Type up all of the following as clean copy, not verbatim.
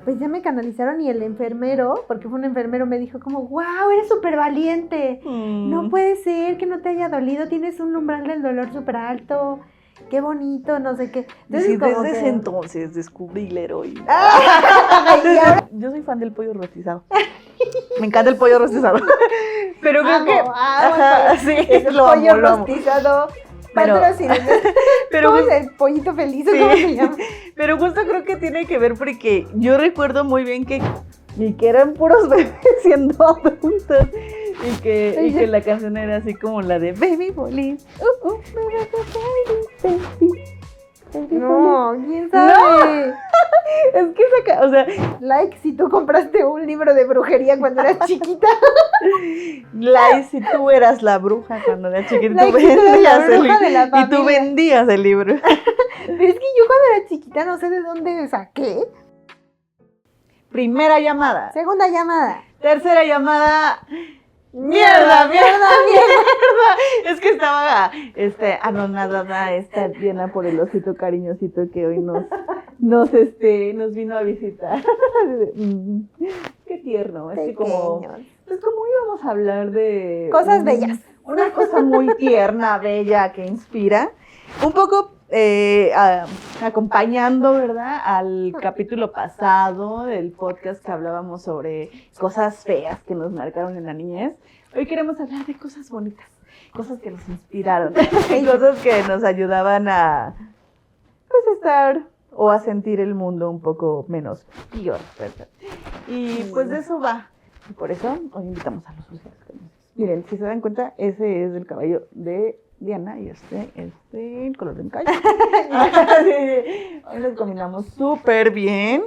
pues ya me canalizaron y el enfermero, porque fue un enfermero, me dijo como, wow, eres súper valiente. No puede ser que no te haya dolido, tienes un umbral del dolor súper alto. Qué bonito, no sé qué. Entonces, sí, desde ese entonces descubrí la heroína. Yo soy fan del pollo rostizado. Me encanta el pollo rostizado. Pero creo que... Ajá, sí, es el pollo rostizado. Pero ¿Cómo es el pollito feliz? Sí. ¿Cómo se llama? Pero justo creo que tiene que ver porque yo recuerdo muy bien que eran puros bebés siendo adultos y que la canción era así como la de Baby Police. No, ¿quién sabe? No. Es que o sea, like si tú compraste un libro de brujería cuando eras chiquita. Like si tú eras la bruja cuando eras chiquita. Like si y tú vendías el libro. Pero es que yo cuando era chiquita no sé de dónde saqué. Primera llamada. Segunda llamada. Tercera llamada. ¡Mierda! Es que estaba anonadada Diana por el osito cariñosito que hoy nos vino a visitar. Qué tierno. Es que como íbamos a hablar de cosas bellas. Una cosa muy tierna, bella, que inspira. Un poco acompañando, ¿verdad? Al capítulo pasado del podcast que hablábamos sobre cosas feas que nos marcaron en la niñez. Hoy queremos hablar de cosas bonitas, cosas que nos inspiraron, cosas que nos ayudaban a estar o a sentir el mundo un poco menos peor, ¿verdad? Y pues de eso va. Y por eso hoy invitamos a los usuarios. Miren, si se dan cuenta, ese es el cabello de Diana y el color de mi cabello. Hoy nos combinamos súper bien.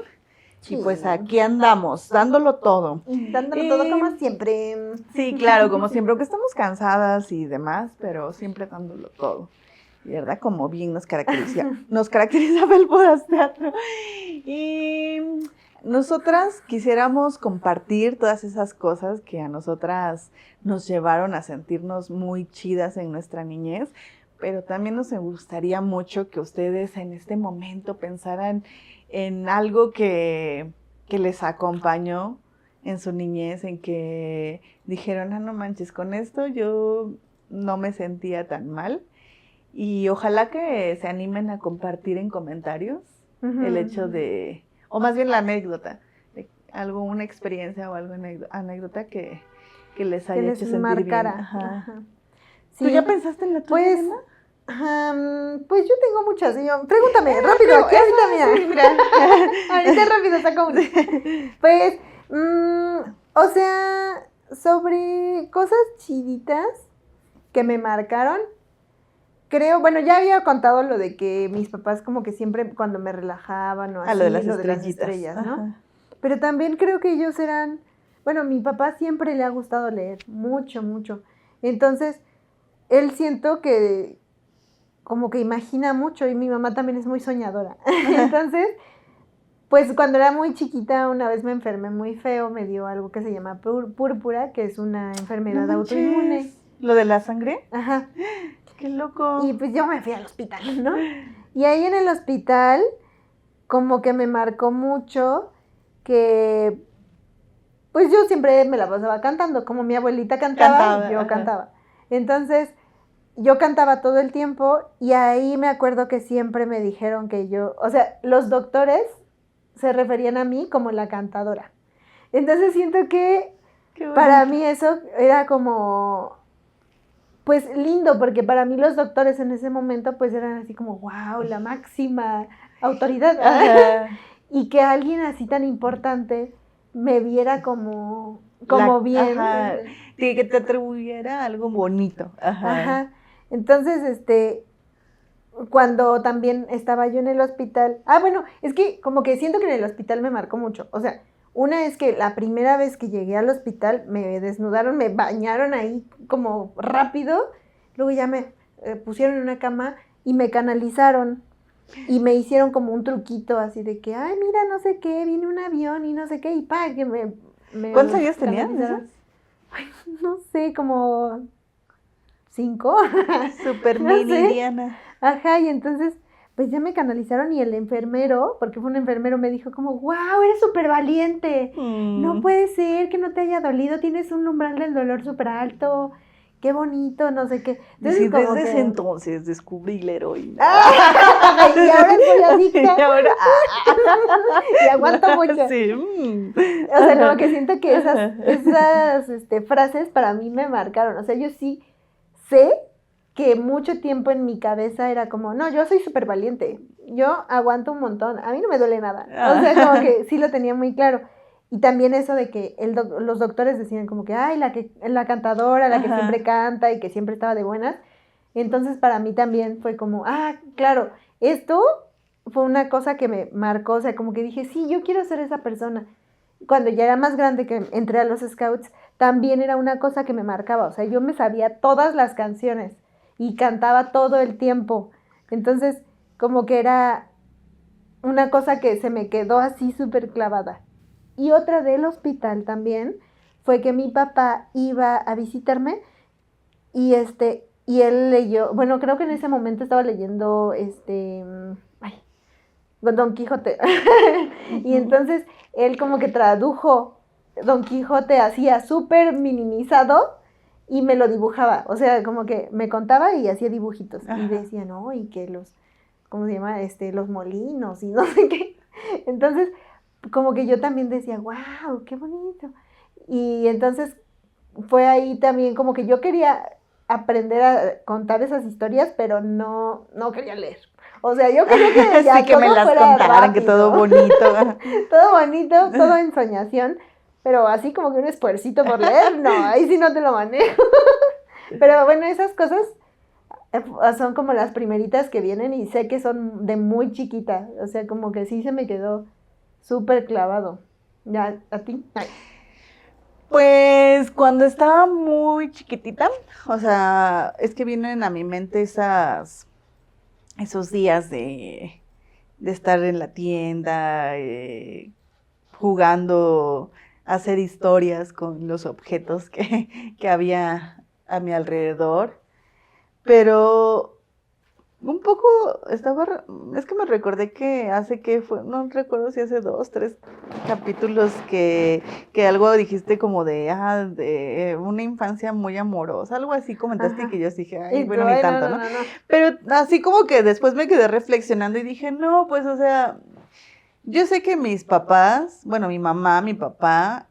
Sí. Y pues aquí andamos, dándolo todo. Dándolo todo como siempre. Sí, claro, como siempre, aunque estamos cansadas y demás, pero siempre dándolo todo. Y verdad, como bien nos caracteriza Belpodas Teatro. Y nosotras quisiéramos compartir todas esas cosas que a nosotras nos llevaron a sentirnos muy chidas en nuestra niñez, pero también nos gustaría mucho que ustedes en este momento pensaran en algo que les acompañó en su niñez, en que dijeron, no manches, con esto yo no me sentía tan mal. Y ojalá que se animen a compartir en comentarios el hecho de, o más bien la anécdota, de una experiencia o algo anécdota que les haya hecho sentir marcara. Bien. Ajá. Sí. ¿Tú ya pensaste en la tuya, Diana? Pues yo tengo muchas. Pregúntame, rápido, aquí ahorita, mira. Ahorita rápido saco una. Pues, o sea, sobre cosas chiditas que me marcaron, creo, bueno, ya había contado lo de que mis papás como que siempre cuando me relajaban o así, lo de las estrellas, ¿no? Ajá. Pero también creo que ellos eran, bueno, mi papá siempre le ha gustado leer, mucho, mucho. Entonces, él siento que como que imagina mucho y mi mamá también es muy soñadora. Entonces, pues cuando era muy chiquita, una vez me enfermé muy feo, me dio algo que se llama púrpura, que es una enfermedad autoinmune. ¿Lo de la sangre? Ajá. ¡Qué loco! Y pues yo me fui al hospital, ¿no? Y ahí en el hospital, como que me marcó mucho que, pues yo siempre me la pasaba cantando, como mi abuelita cantaba, yo cantaba. Entonces, yo cantaba todo el tiempo y ahí me acuerdo que siempre me dijeron que yo, o sea, los doctores se referían a mí como la cantadora. Entonces siento que para mí eso era como, pues lindo, porque para mí los doctores en ese momento pues eran así como, wow, la máxima autoridad. Y que alguien así tan importante me viera como bien. Ajá. Que te atribuyera algo bonito. Ajá. Entonces, cuando también estaba yo en el hospital, bueno, es que como que siento que en el hospital me marcó mucho, o sea, una es que la primera vez que llegué al hospital me desnudaron, me bañaron ahí como rápido, luego ya me pusieron en una cama y me canalizaron y me hicieron como un truquito así de que, ay, mira, no sé qué, viene un avión y no sé qué, y que me ¿Cuántos años tenías? Ay, no sé, como 5. Súper mini, Diana. Ajá, y entonces pues ya me canalizaron y el enfermero, porque fue un enfermero, me dijo como, wow, eres súper valiente, no puede ser que no te haya dolido, tienes un umbral del dolor súper alto, qué bonito, no sé qué. Entonces, sí, desde ese entonces descubrí la heroína. Y ahora soy adicta. Y ahora, y aguanto mucho. Sí. O sea, como que siento que esas frases para mí me marcaron. O sea, yo sí sé que mucho tiempo en mi cabeza era como, no, yo soy súper valiente, yo aguanto un montón, a mí no me duele nada. O sea, como que sí lo tenía muy claro. Y también eso de que los doctores decían como que, ay, la cantadora, la que siempre canta y que siempre estaba de buenas. Entonces para mí también fue como, claro, esto fue una cosa que me marcó, o sea, como que dije, sí, yo quiero ser esa persona. Cuando ya era más grande que entré a los Scouts, también era una cosa que me marcaba, o sea, yo me sabía todas las canciones y cantaba todo el tiempo. Entonces, como que era una cosa que se me quedó así súper clavada. Y otra del hospital también fue que mi papá iba a visitarme y y él leyó, bueno, creo que en ese momento estaba leyendo Don Quijote. Y entonces él como que tradujo Don Quijote hacía súper minimizado y me lo dibujaba. O sea, como que me contaba y hacía dibujitos. Y decía, no, y que ¿cómo se llama? Los molinos y no sé qué. Entonces, como que yo también decía, wow, qué bonito. Y entonces fue ahí también como que yo quería aprender a contar esas historias, pero no quería leer. O sea, yo quería que ya sí, que todo me las fuera contaran, rápido. que todo bonito. Todo bonito, todo ensoñación, pero así como que un esfuercito por leer, no, ahí sí no te lo manejo. Pero bueno, esas cosas son como las primeritas que vienen y sé que son de muy chiquita, o sea, como que sí se me quedó súper clavado. ¿Ya a ti? Ay. Pues cuando estaba muy chiquitita, o sea, es que vienen a mi mente esos días de estar en la tienda, jugando, hacer historias con los objetos que había a mi alrededor. Pero un poco es que me recordé que no recuerdo si hace 2, 3 capítulos que algo dijiste como de una infancia muy amorosa, algo así comentaste. Ajá. Que yo dije, ay, bueno, ni tanto, ¿no? Pero así como que después me quedé reflexionando y dije, no, pues, o sea, yo sé que mis papás, bueno, mi mamá, mi papá,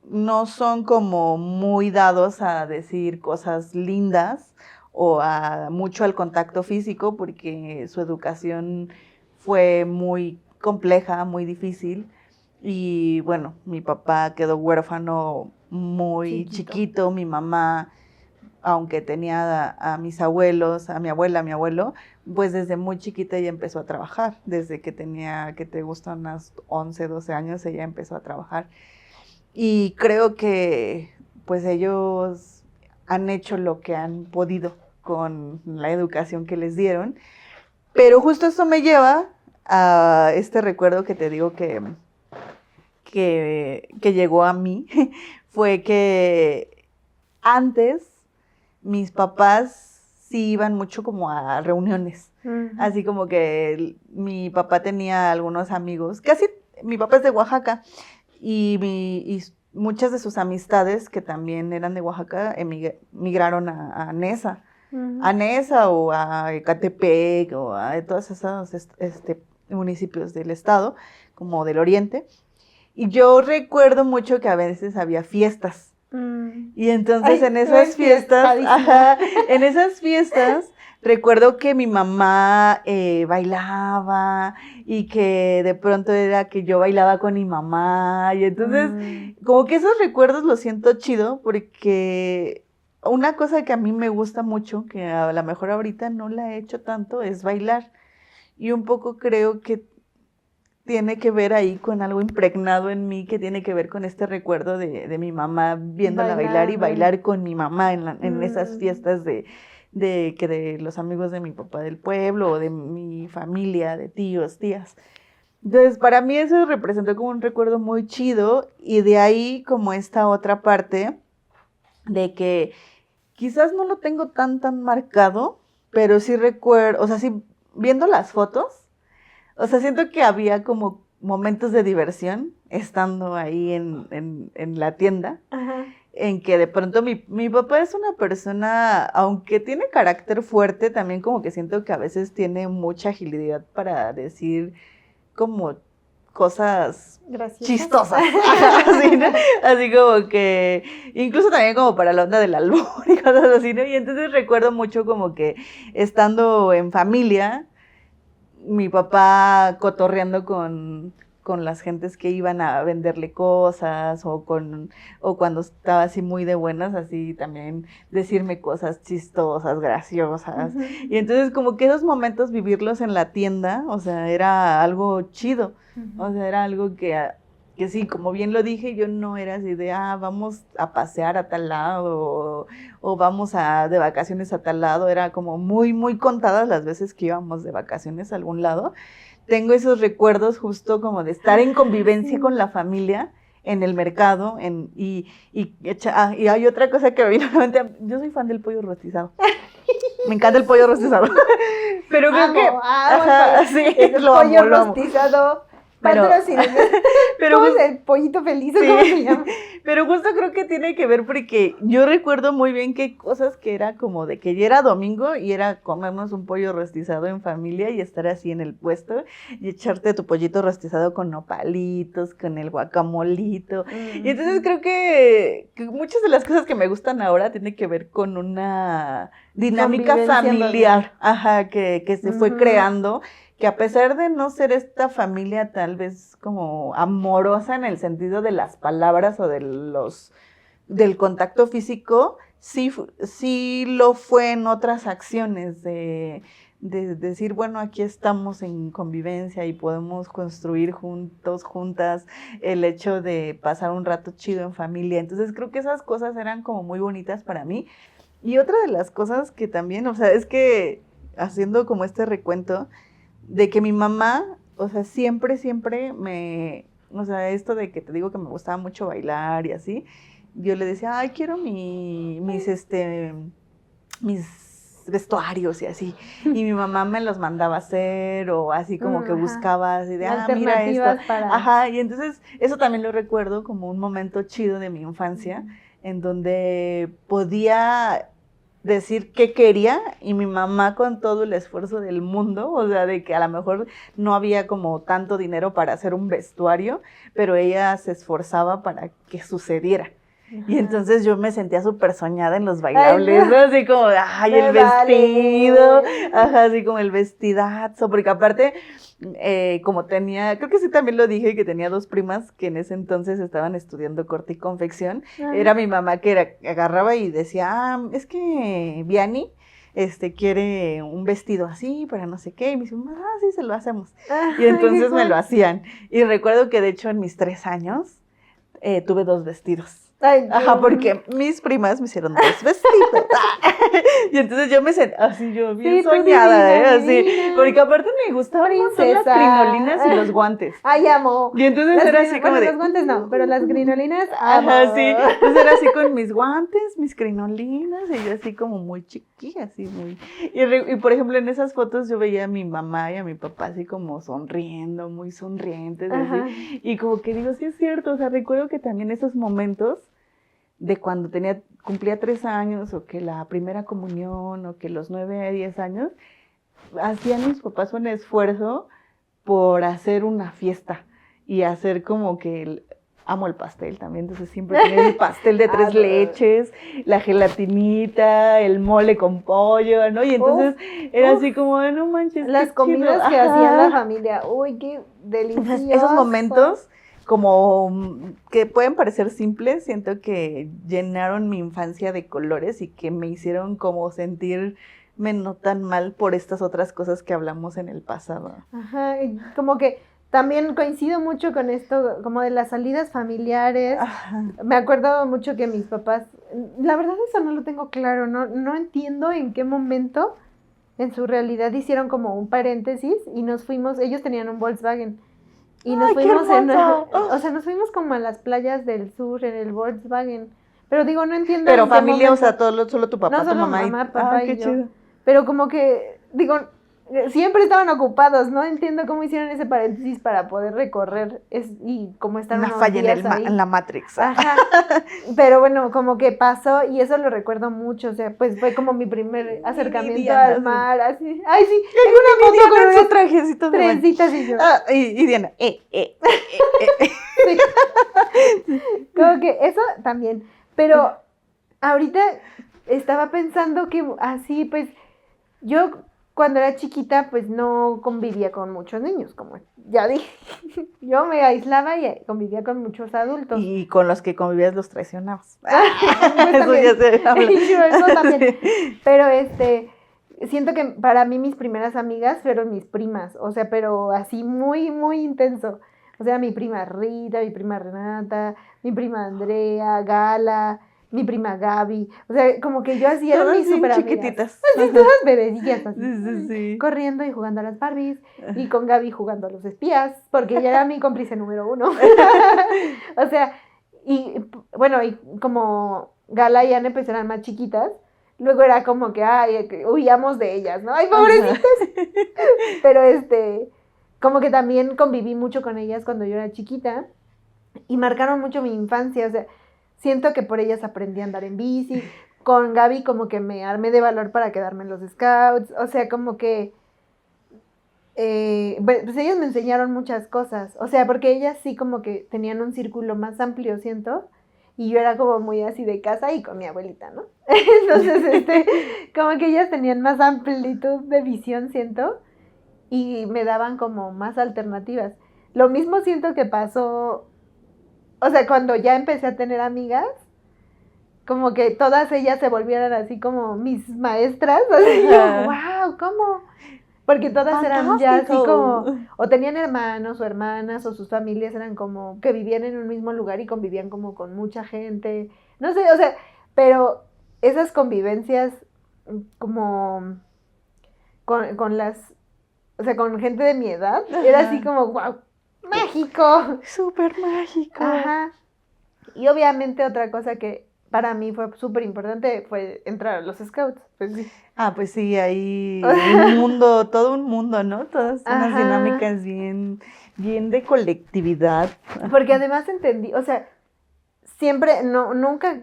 no son como muy dados a decir cosas lindas o mucho al contacto físico, porque su educación fue muy compleja, muy difícil. Y bueno, mi papá quedó huérfano muy chiquito. Mi mamá, aunque tenía a mis abuelos, a mi abuela, a mi abuelo, pues desde muy chiquita ella empezó a trabajar. Desde que tenía, que te gustan, unas 11, 12 años, ella empezó a trabajar. Y creo que pues ellos han hecho lo que han podido con la educación que les dieron. Pero justo eso me lleva a este recuerdo que te digo que llegó a mí. Fue que antes mis papás sí iban mucho como a reuniones. Uh-huh. Así como que mi papá tenía algunos amigos. Mi papá es de Oaxaca. Y muchas de sus amistades, que también eran de Oaxaca, migraron a Nesa. Uh-huh. A Nesa o a Ecatepec o a todos esos municipios del estado, como del oriente. Y yo recuerdo mucho que a veces había fiestas. Y entonces en esas fiestas, recuerdo que mi mamá bailaba y que de pronto era que yo bailaba con mi mamá. Y entonces como que esos recuerdos los siento chido, porque una cosa que a mí me gusta mucho, que a lo mejor ahorita no la he hecho tanto, es bailar. Y un poco creo que tiene que ver ahí con algo impregnado en mí, que tiene que ver con este recuerdo de mi mamá viéndola bailar y bailar con mi mamá en esas fiestas de los amigos de mi papá del pueblo o de mi familia, de tíos, tías. Entonces, para mí eso representó como un recuerdo muy chido, y de ahí como esta otra parte de que quizás no lo tengo tan marcado, pero sí recuerdo, o sea, sí viendo las fotos, o sea, siento que había como momentos de diversión estando ahí en la tienda, Ajá. en que de pronto mi papá es una persona, aunque tiene carácter fuerte, también como que siento que a veces tiene mucha agilidad para decir como cosas Gracias. chistosas, así, ¿no? Así como que, incluso también como para la onda del albur y cosas así, ¿no? Y entonces recuerdo mucho como que estando en familia, mi papá cotorreando con las gentes que iban a venderle cosas o cuando estaba así muy de buenas, así también decirme cosas chistosas, graciosas. Ujú. Y entonces como que esos momentos vivirlos en la tienda, o sea, era algo chido. O sea, era algo que sí, como bien lo dije, yo no era así de, vamos a pasear a tal lado o vamos de vacaciones a tal lado. Era como muy, muy contadas las veces que íbamos de vacaciones a algún lado. Tengo esos recuerdos justo como de estar en convivencia Sí. con la familia en el mercado y hay otra cosa que me vino a la mente. Yo soy fan del pollo rostizado. Me encanta el pollo rostizado. Pero creo que ajá, sí, el lo pollo amo, lo amo. rostizado. Pero- pero ¿Cómo es justo- el pollito feliz o Sí. cómo se llama? Pero justo creo que tiene que ver porque yo recuerdo muy bien que cosas que era como de que ya era domingo y era comernos un pollo rostizado en familia y estar así en el puesto y echarte tu pollito rostizado con nopalitos, con el guacamolito. Y entonces creo que muchas de las cosas que me gustan ahora tienen que ver con una dinámica Convivencia familiar, que se fue Ujú. creando, que a pesar de no ser esta familia tal vez como amorosa en el sentido de las palabras o del contacto físico, sí lo fue en otras acciones de decir, bueno, aquí estamos en convivencia y podemos construir juntos, juntas, el hecho de pasar un rato chido en familia. Entonces creo que esas cosas eran como muy bonitas para mí. Y otra de las cosas que también, o sea, es que haciendo como este recuento, de que mi mamá, o sea, siempre o sea, esto de que te digo que me gustaba mucho bailar y así, yo le decía, ay, quiero mis vestuarios y así. Y mi mamá me los mandaba a hacer o así como que Ajá. buscaba así de, mira esto. Alternativas para... Ajá, y entonces eso también lo recuerdo como un momento chido de mi infancia, en donde podía decir qué quería y mi mamá con todo el esfuerzo del mundo, o sea, de que a lo mejor no había como tanto dinero para hacer un vestuario, pero ella se esforzaba para que sucediera. Y entonces yo me sentía súper soñada en los bailables, Ay, ¿no? Así como, ay, el vestido, ajá, así como el vestidazo, porque aparte, como creo que sí también lo dije, que tenía 2 primas que en ese entonces estaban estudiando corte y confección, era mi mamá que agarraba y decía, es que Vianney quiere un vestido así para no sé qué, y me dice, sí, se lo hacemos. Y entonces me lo hacían. Y recuerdo que de hecho en mis 3 años tuve 2 vestidos. Ay, Ajá, porque mis primas me hicieron 2 vestidos. Y entonces yo me sentí así, yo bien soñada, así. Divina. Porque aparte me gustaban mucho las crinolinas y los guantes. Ay, amo. Y entonces era así como de... los guantes no, pero las grinolinas, amo. Ajá, sí. Entonces era así con mis guantes, mis crinolinas, y yo así como muy chiquilla, así muy... Y por ejemplo, en esas fotos yo veía a mi mamá y a mi papá así como sonriendo, muy sonrientes, así. Y como que digo, sí es cierto, o sea, recuerdo que también esos momentos de cuando cumplía 3 años, o que la primera comunión, o que los 9 a 10 años, hacían mis papás un esfuerzo por hacer una fiesta y hacer como que amo el pastel también, entonces siempre tenía el pastel de 3 leches, la gelatinita, el mole con pollo, ¿no? Y entonces era así como, no manches, las comidas que hacía la familia, uy, qué delicioso. Esos momentos como que pueden parecer simples, siento que llenaron mi infancia de colores y que me hicieron como sentirme no tan mal por estas otras cosas que hablamos en el pasado. Ajá, y como que también coincido mucho con esto, como de las salidas familiares. Ajá. Me acuerdo mucho que mis papás, la verdad eso no lo tengo claro, no entiendo en qué momento en su realidad hicieron como un paréntesis y nos fuimos, ellos tenían un Volkswagen. Y nos fuimos nos fuimos como a las playas del sur en el Volkswagen. Pero digo, no entiendo. Pero familia, o sea, solo tu papá, no, tu solo mamá papá y qué yo. chido. Pero como que, digo, siempre estaban ocupados, no entiendo cómo hicieron ese paréntesis para poder recorrer y cómo están Una unos falla días ahí. en la Matrix. Ajá, pero bueno, como que pasó y eso lo recuerdo mucho, o sea, pues fue como mi primer acercamiento Diana, al mar, así, ay sí, Ay, tengo una foto Diana con en su unas trajecito de baño. trencitas y yo, Y Diana, sí. Como que eso también, pero ahorita estaba pensando que así, pues, yo cuando era chiquita, pues no convivía con muchos niños, como ya dije. Yo me aislaba y convivía con muchos adultos. Y con los que convivías los traicionabas. Pues Eso también. ya se habla. Yo eso también. Sí. Pero siento que para mí mis primeras amigas fueron mis primas, o sea, pero así muy, muy intenso. O sea, mi prima Rita, mi prima Renata, mi prima Andrea, Gala, mi prima Gaby. O sea, como que yo así eran Todas mis bien super chiquititas. Así todas bebecillas así. Sí. Corriendo y jugando a las Barbies. Y con Gaby jugando a los espías, porque ella era mi cómplice número 1. O sea, y bueno, y como Gala y Ana pues eran más chiquitas, luego era como que, ay, que huíamos de ellas, ¿no? Ay, pobrecitas. Pero como que también conviví mucho con ellas cuando yo era chiquita y marcaron mucho mi infancia, o sea, siento que por ellas aprendí a andar en bici, con Gaby como que me armé de valor para quedarme en los scouts, o sea, como que, pues ellas me enseñaron muchas cosas, o sea, porque ellas sí como que tenían un círculo más amplio, siento, y yo era como muy así de casa y con mi abuelita, ¿no? Entonces, como que ellas tenían más amplitud de visión, siento, y me daban como más alternativas. Lo mismo siento que pasó, o sea, cuando ya empecé a tener amigas, como que todas ellas se volvieran así como mis maestras, así yo, wow, ¿cómo? Porque todas eran ya así como, o tenían hermanos o hermanas, o sus familias eran como que vivían en un mismo lugar y convivían como con mucha gente, no sé, o sea, pero esas convivencias como con las, o sea, con gente de mi edad, era así como, wow, mágico. Súper mágico. Ajá. Y obviamente otra cosa que para mí fue súper importante fue entrar a los scouts, pues sí. Pues sí, ahí un mundo, todo un mundo, ¿no? Todas unas Ajá. dinámicas bien de colectividad. Porque además entendí, o sea, siempre, nunca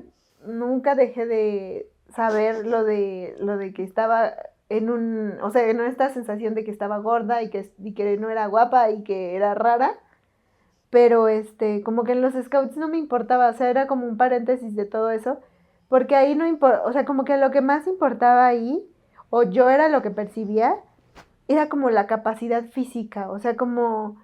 dejé de saber lo de que estaba o sea, en esta sensación de que estaba gorda y que no era guapa y que era rara, pero como que en los scouts no me importaba, o sea, era como un paréntesis de todo eso, porque ahí no importa, o sea, como que lo que más importaba ahí, o yo era lo que percibía, era como la capacidad física, o sea, como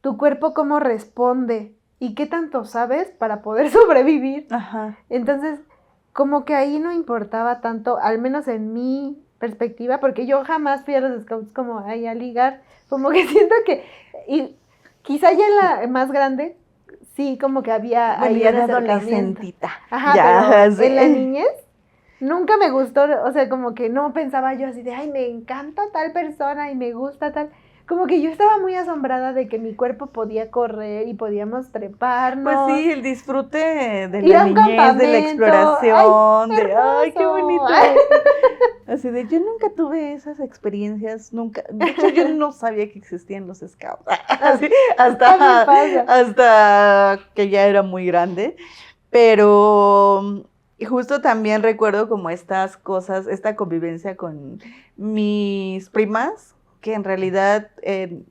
tu cuerpo cómo responde y qué tanto sabes para poder sobrevivir. Ajá. Entonces, como que ahí no importaba tanto, al menos en mi perspectiva, porque yo jamás fui a los scouts como ahí a ligar, como que siento que, y quizá ya en la más grande, sí, como que había Bueno, ahí ya un de acercamiento. adolescentita. Ajá, Ya, pero sí. en la niñez nunca me gustó, o sea, como que no pensaba yo así de, ay, me encanta tal persona y me gusta tal. Como que yo estaba muy asombrada de que mi cuerpo podía correr y podíamos treparnos. Pues sí, el disfrute de Ir la a un niñez, de la campamento. exploración, Ay, ay, qué hermoso. bonito. Ay. Así de, yo nunca tuve esas experiencias, nunca. De hecho, yo no sabía que existían los scouts. Así, hasta que ya era muy grande. Pero justo también recuerdo como estas cosas, esta convivencia con mis primas, que en realidad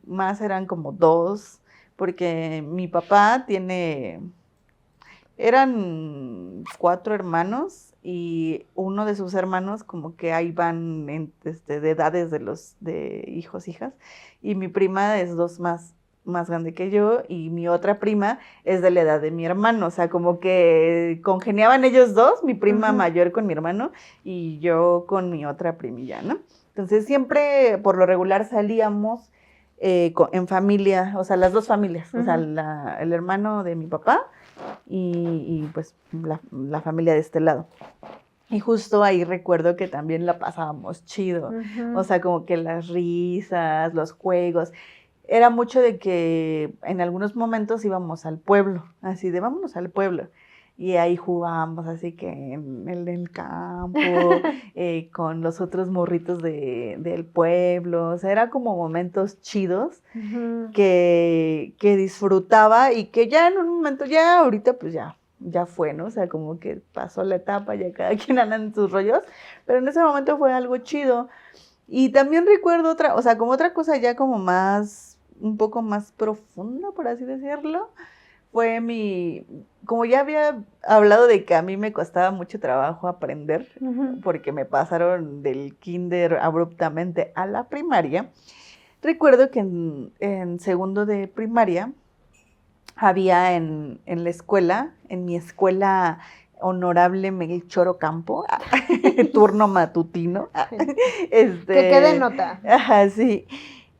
más eran como dos, porque mi papá eran 4 hermanos y uno de sus hermanos como que ahí van de edades de hijos, hijas, y mi prima es 2 más grande que yo y mi otra prima es de la edad de mi hermano, o sea, como que congeniaban ellos dos, mi prima mayor con mi hermano y yo con mi otra primilla, ¿no? Entonces siempre por lo regular salíamos en familia, o sea, las 2 familias, o sea, el hermano de mi papá y pues la familia de este lado. Y justo ahí recuerdo que también la pasábamos chido, o sea, como que las risas, los juegos. Era mucho de que en algunos momentos íbamos al pueblo, así de vámonos al pueblo. y ahí jugábamos así que en el campo, con los otros morritos del pueblo, o sea, era como momentos chidos que disfrutaba y que ya en un momento, ya ahorita pues ya fue, ¿no? O sea, como que pasó la etapa, ya cada quien anda en sus rollos, pero en ese momento fue algo chido. Y también recuerdo otra, o sea, como otra cosa ya como más, un poco más profunda, por así decirlo, fue como ya había hablado de que a mí me costaba mucho trabajo aprender, porque me pasaron del kinder abruptamente a la primaria. Recuerdo que en segundo de primaria había en la escuela, en mi escuela Honorable Melchor Ocampo, turno matutino. Que quede nota. Ajá, sí.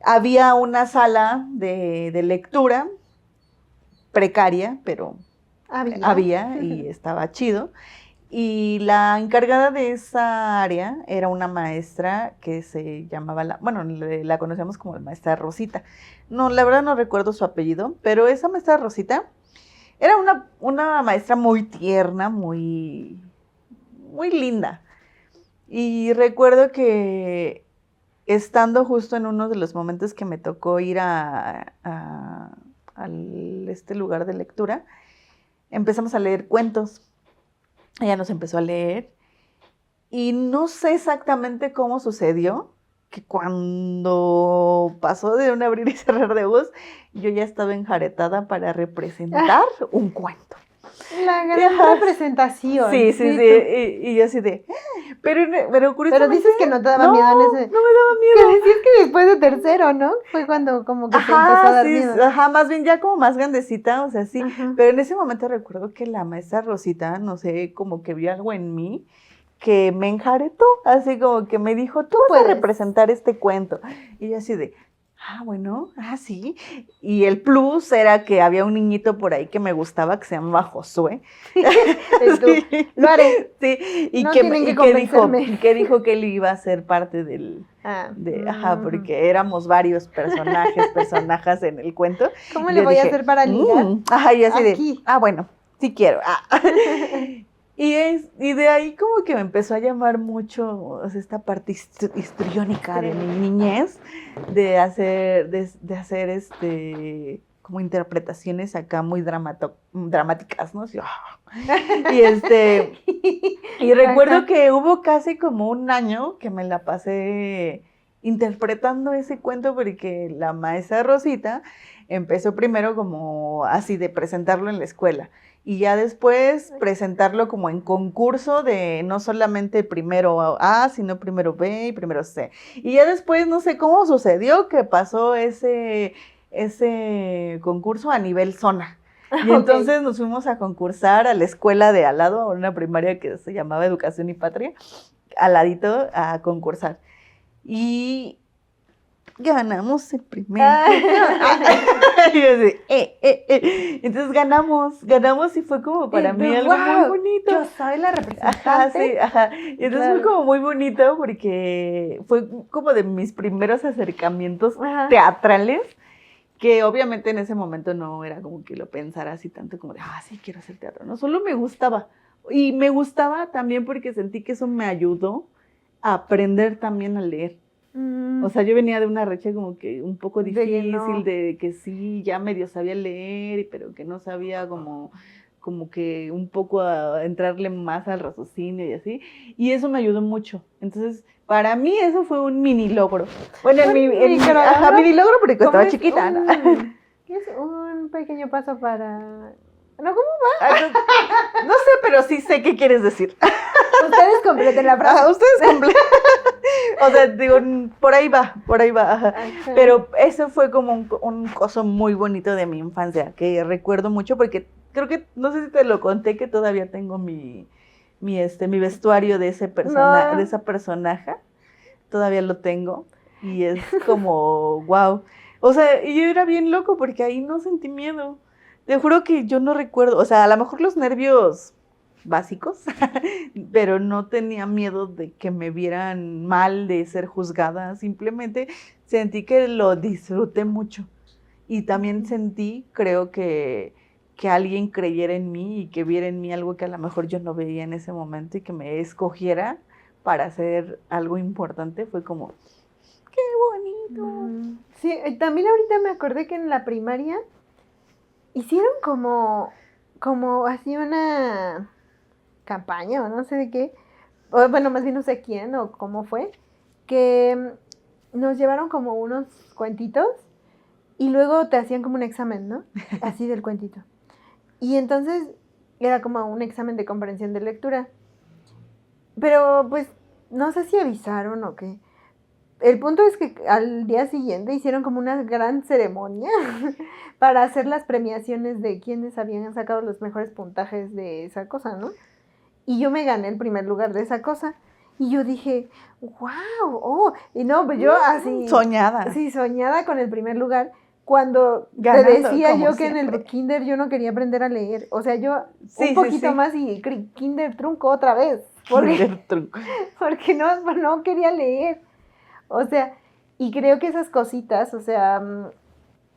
Había una sala de lectura precaria, pero había y estaba chido. Y la encargada de esa área era una maestra que se llamaba, la conocemos como la maestra Rosita. No, la verdad no recuerdo su apellido, pero esa maestra Rosita era una maestra muy tierna, muy, muy linda. Y recuerdo que estando justo en uno de los momentos que me tocó ir a este lugar de lectura, empezamos a leer cuentos. Ella nos empezó a leer y no sé exactamente cómo sucedió, que cuando pasó de un abrir y cerrar de ojos, yo ya estaba enjaretada para representar un cuento. La gran representación. Sí. Y yo así de... Pero curiosamente... Pero dices que no te daba miedo en ese... No me daba miedo. Que decías que después de tercero, ¿no? Fue cuando como que te empezó a dar miedo. Ajá, más bien ya como más grandecita, o sea, sí. Ajá. Pero en ese momento recuerdo que la maestra Rosita, no sé, como que vio algo en mí que me enjaretó, así como que me dijo, tú vas a representar este cuento. Y yo así de... bueno, sí. Y el plus era que había un niñito por ahí que me gustaba, que se llamaba Josué. Sí. Lo haré. Sí, y no que dijo que él iba a ser parte porque éramos varios personajes en el cuento. ¿Cómo le voy a hacer para ligar? Y así bueno, sí quiero. Y de ahí como que me empezó a llamar mucho esta parte histriónica de mi niñez, de hacer como interpretaciones acá muy dramáticas, ¿no? Así, y recuerdo que hubo casi como un año que me la pasé interpretando ese cuento porque la maestra Rosita empezó primero como así de presentarlo en la escuela. Y ya después presentarlo como en concurso de no solamente primero A, sino primero B y primero C. Y ya después no sé cómo sucedió que pasó ese concurso a nivel zona. Y entonces nos fuimos a concursar a la escuela de al lado, a una primaria que se llamaba Educación y Patria, al ladito a concursar. Y ganamos el primer. Y yo así, Entonces ganamos y fue como para mí algo muy bonito. Yo soy la representante. Y entonces fue como muy bonito porque fue como de mis primeros acercamientos teatrales, que obviamente en ese momento no era como que lo pensara así tanto como de, sí, quiero hacer teatro, no, solo me gustaba. Y me gustaba también porque sentí que eso me ayudó a aprender también a leer. O sea, yo venía de una racha como que un poco difícil, de que sí, ya medio sabía leer, pero que no sabía como que un poco a entrarle más al raciocinio y así. Y eso me ayudó mucho. Entonces, para mí eso fue un mini logro. Bueno, mini logro porque estaba chiquita, ¿no? Es un pequeño paso para... ¿No? ¿Cómo va? No sé, pero sí sé qué quieres decir. Ustedes completen la frase. Ustedes completen. O sea, digo, por ahí va. Pero eso fue como un coso muy bonito de mi infancia, que recuerdo mucho porque creo que, no sé si te lo conté, que todavía tengo mi vestuario de ese de esa personaje. Todavía lo tengo. Y es como, wow. O sea, y yo era bien loco porque ahí no sentí miedo. Te juro que yo no recuerdo, o sea, a lo mejor los nervios básicos, pero no tenía miedo de que me vieran mal, de ser juzgada. Simplemente sentí que lo disfruté mucho. Y también sentí, creo que que alguien creyera en mí y que viera en mí algo que a lo mejor yo no veía en ese momento y que me escogiera para hacer algo importante, fue como, qué bonito. Sí, también ahorita me acordé que en la primaria hicieron como así una campaña o no sé de qué, o, bueno, más bien no sé quién o cómo fue, que nos llevaron como unos cuentitos y luego te hacían como un examen, ¿no? Así del cuentito. Y entonces era como un examen de comprensión de lectura. Pero pues no sé si avisaron o qué. El punto es que al día siguiente hicieron como una gran ceremonia para hacer las premiaciones de quienes habían sacado los mejores puntajes de esa cosa, ¿no? Y yo me gané el primer lugar de esa cosa. Y yo dije, wow, oh. Y no, pues yo así... Soñada. Sí, soñada con el primer lugar. Cuando Ganando, te decía como yo que siempre. en el kinder yo no quería aprender a leer. O sea, yo Sí, un poquito sí. más y kinder trunco otra vez. Kinder trunco. Porque no quería leer. O sea, y creo que esas cositas, o sea,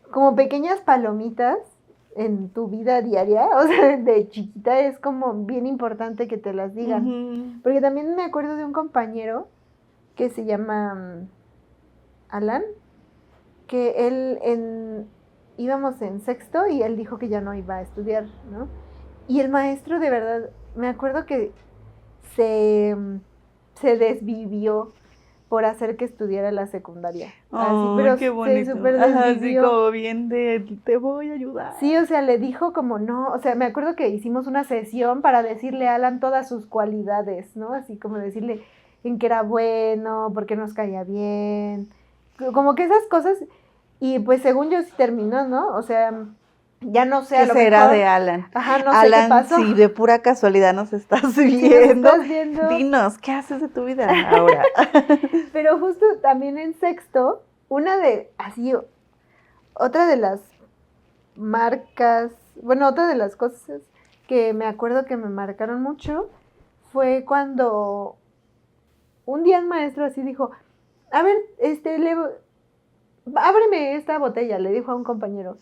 como pequeñas palomitas en tu vida diaria, o sea, de chiquita es como bien importante que te las digan. Uh-huh. Porque también me acuerdo de un compañero que se llama Alan, que íbamos en sexto y él dijo que ya no iba a estudiar, ¿no? Y el maestro de verdad, me acuerdo que se desvivió por hacer que estudiara la secundaria. Así, pero qué bonito. se súper desvivió. Así como bien de, te voy a ayudar. Sí, o sea, le dijo como no, o sea, me acuerdo que hicimos una sesión para decirle a Alan todas sus cualidades, ¿no? Así como decirle en qué era bueno, por qué nos caía bien, como que esas cosas, y pues según yo sí terminó, ¿no? O sea, ya no sé, ¿Qué a lo será mejor, de Alan? Ajá, no Alan, sé qué pasó. si de pura casualidad nos estás Si viendo, nos estás viendo, dinos, ¿qué haces de tu vida ahora? Pero justo también en sexto, otra de las marcas, bueno, otra de las cosas que me acuerdo que me marcaron mucho fue cuando un día el maestro así dijo, a ver, ábreme esta botella, le dijo a un compañero.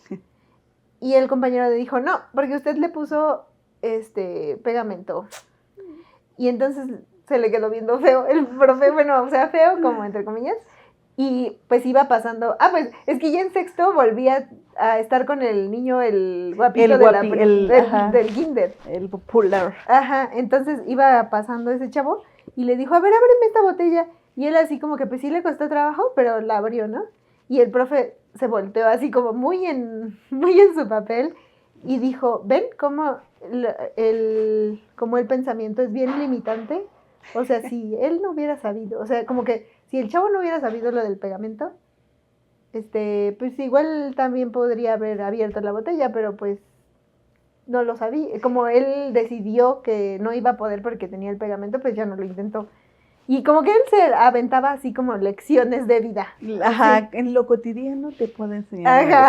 Y el compañero le dijo, no, porque usted le puso pegamento. Y entonces se le quedó viendo feo el profe, bueno, o sea, feo como entre comillas. Y pues iba pasando, pues es que ya en sexto volvía a estar con el niño, el guapito del kinder. El popular. Ajá, entonces iba pasando ese chavo y le dijo, a ver, ábreme esta botella. Y él así como que pues sí le costó trabajo, pero la abrió, ¿no? Y el profe se volteó así como muy en su papel y dijo, ¿ven cómo como el pensamiento es bien limitante? O sea, si él no hubiera sabido, o sea, como que si el chavo no hubiera sabido lo del pegamento, pues igual también podría haber abierto la botella, pero pues no lo sabía. Como él decidió que no iba a poder porque tenía el pegamento, pues ya no lo intentó. Y como que él se aventaba así como lecciones de vida. Ajá, así. en lo cotidiano te puedo enseñar. Ajá.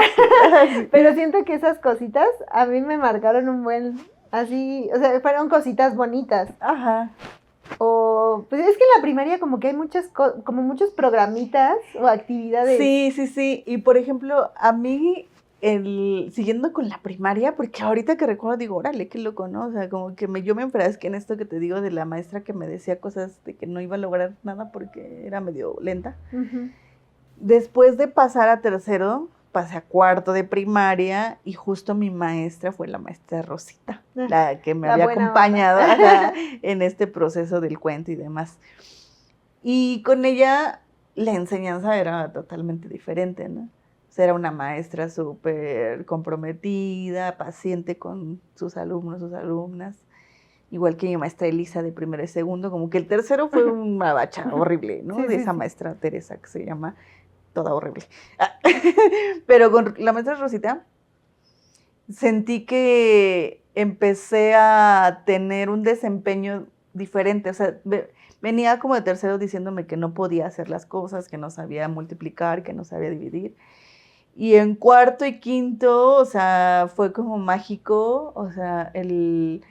Pero siento que esas cositas a mí me marcaron un buen, así, o sea, fueron cositas bonitas. Ajá. O, pues es que en la primaria como que hay como muchos programitas o actividades. Sí. Y por ejemplo, a mí, siguiendo con la primaria, porque ahorita que recuerdo digo, órale, qué loco, ¿no? O sea, como que yo me enfrasqué en esto que te digo de la maestra que me decía cosas de que no iba a lograr nada porque era medio lenta. Uh-huh. Después de pasar a tercero, pasé a cuarto de primaria y justo mi maestra fue la maestra Rosita, la que me había acompañado en este proceso del cuento y demás. Y con ella la enseñanza era totalmente diferente, ¿no? O sea, era una maestra súper comprometida, paciente con sus alumnos, sus alumnas. Igual que mi maestra Elisa de primero y segundo, como que el tercero fue una bacha horrible, ¿no? De esa maestra Teresa que se llama toda horrible. Pero con la maestra Rosita sentí que empecé a tener un desempeño diferente. O sea, venía como de tercero diciéndome que no podía hacer las cosas, que no sabía multiplicar, que no sabía dividir. Y en cuarto y quinto, o sea, fue como mágico, o sea, el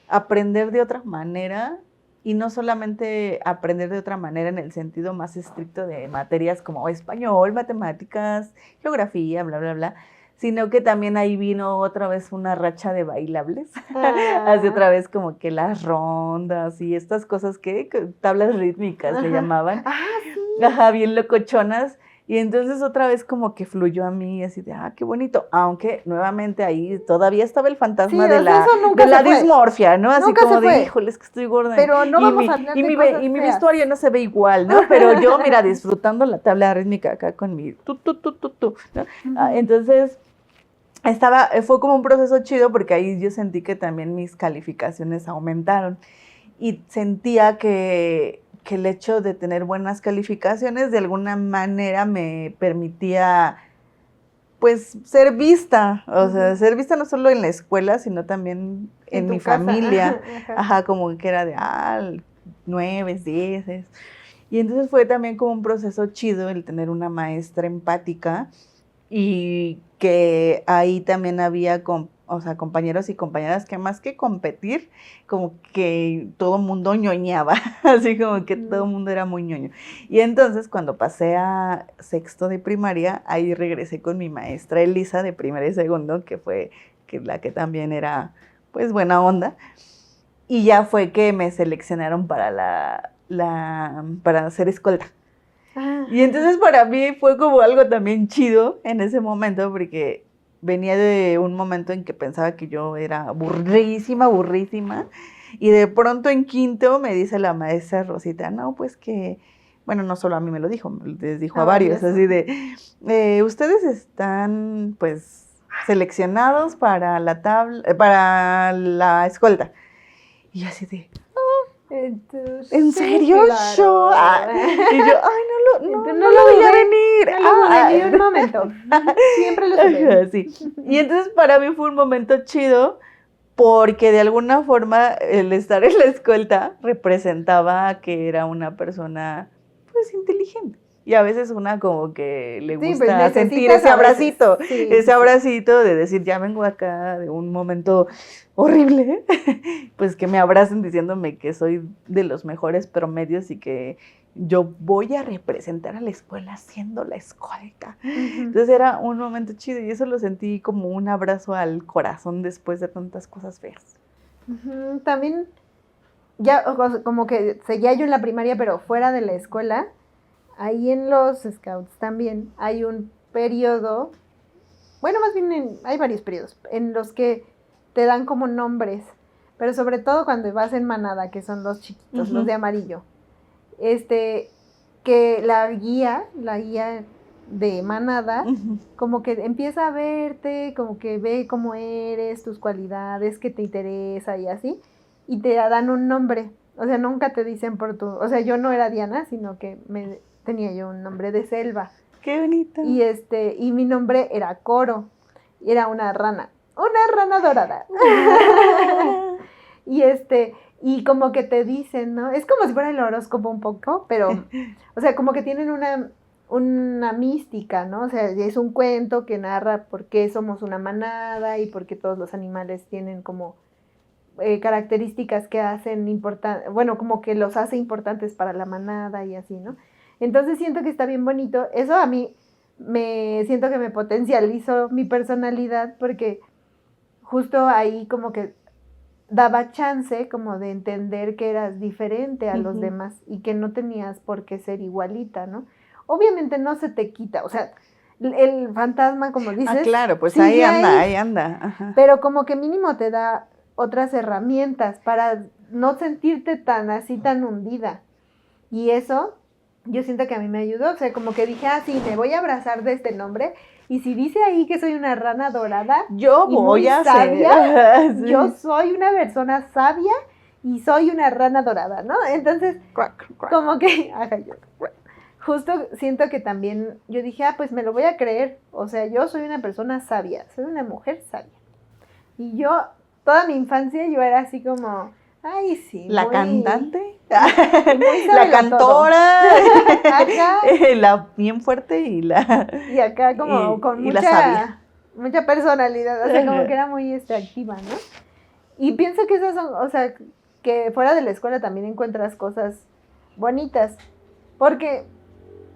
aprender de otra manera. Y no solamente aprender de otra manera en el sentido más estricto de materias como español, matemáticas, geografía, bla, bla, bla, sino que también ahí vino otra vez una racha de bailables. Ah. Así otra vez como que las rondas y estas cosas que tablas rítmicas le Ajá. llamaban. Ah, sí. Ajá, bien locochonas. Y entonces otra vez como que fluyó a mí así de, qué bonito. Aunque nuevamente ahí todavía estaba el fantasma Sí, de o sea, la, eso nunca de la se fue. dismorfia, ¿no? Así Nunca como se de, fue. híjole, es que estoy gorda. Pero no y vamos mi, a hablar y de mi, cosas y mi feas. vestuario no se ve igual, ¿no? Pero yo, mira, disfrutando la tabla rítmica acá con mi tu, ¿no? Entonces, fue como un proceso chido porque ahí yo sentí que también mis calificaciones aumentaron y sentía que el hecho de tener buenas calificaciones de alguna manera me permitía pues ser vista, o sea, ser vista no solo en la escuela, sino también en tu mi casa. familia, Ajá. como que era de 9, 10. Y entonces fue también como un proceso chido el tener una maestra empática y que ahí también había compañeros y compañeras que más que competir, como que todo el mundo ñoñaba, así como que todo el mundo era muy ñoño. Y entonces cuando pasé a sexto de primaria, ahí regresé con mi maestra Elisa de primero y segundo, que fue la que también era pues buena onda, y ya fue que me seleccionaron para para hacer escolta. Y entonces para mí fue como algo también chido en ese momento, porque venía de un momento en que pensaba que yo era aburrísima, y de pronto en quinto me dice la maestra Rosita, no, pues que, bueno, no solo a mí me lo dijo, les dijo a varios, así de, ustedes están pues seleccionados para para la escolta. Y yo así de, Entonces, ¿en serio? claro. Yo. Y yo, no lo dudé, veía venir. No lo dudé ni un momento. Siempre lo supe. Sí. Y entonces para mí fue un momento chido porque de alguna forma el estar en la escolta representaba que era una persona pues inteligente. Y a veces una como que le Sí, gusta pues sentir necesitas ese a veces. abracito, Sí, ese sí. abracito de decir, ya vengo acá de un momento horrible, pues que me abracen diciéndome que soy de los mejores promedios y que yo voy a representar a la escuela siendo la escolta. Entonces era un momento chido y eso lo sentí como un abrazo al corazón después de tantas cosas feas. También, ya como que seguía yo en la primaria, pero fuera de la escuela, ahí en los scouts también hay un periodo, bueno, más bien hay varios periodos en los que te dan como nombres, pero sobre todo cuando vas en manada, que son los chiquitos, los de amarillo. Que la guía de manada, como que empieza a verte, como que ve cómo eres, tus cualidades, qué te interesa y así, y te dan un nombre. O sea, nunca te dicen o sea, yo no era Diana, sino que tenía yo un nombre de Selva. ¡Qué bonito! Y mi nombre era Coro, y era una rana dorada. Y como que te dicen, ¿no? Es como si fuera el horóscopo un poco, pero, o sea, como que tienen una mística, ¿no? O sea, es un cuento que narra por qué somos una manada y por qué todos los animales tienen como características que hacen bueno, como que los hace importantes para la manada y así, ¿no? Entonces siento que está bien bonito. Eso a mí siento que me potencializó mi personalidad porque justo ahí como que daba chance como de entender que eras diferente a los demás y que no tenías por qué ser igualita, ¿no? Obviamente no se te quita, o sea, el fantasma, como dices... claro, pues ahí anda. Ajá. Pero como que mínimo te da otras herramientas para no sentirte tan hundida. Y eso, yo siento que a mí me ayudó, o sea, como que dije, sí, me voy a abrazar de este nombre. Y si dice ahí que soy una rana dorada, yo voy a sabia, sí. Yo soy una persona sabia y soy una rana dorada, ¿no? Entonces, como que, justo siento que también, yo dije, pues me lo voy a creer, o sea, yo soy una persona sabia, soy una mujer sabia. Y yo, toda mi infancia, yo era así como, ay, sí. La cantante, muy la cantora, acá, la bien fuerte y acá como con mucha personalidad, o sea, como que era muy activa, ¿no? Y pienso que esas son, o sea, que fuera de la escuela también encuentras cosas bonitas, porque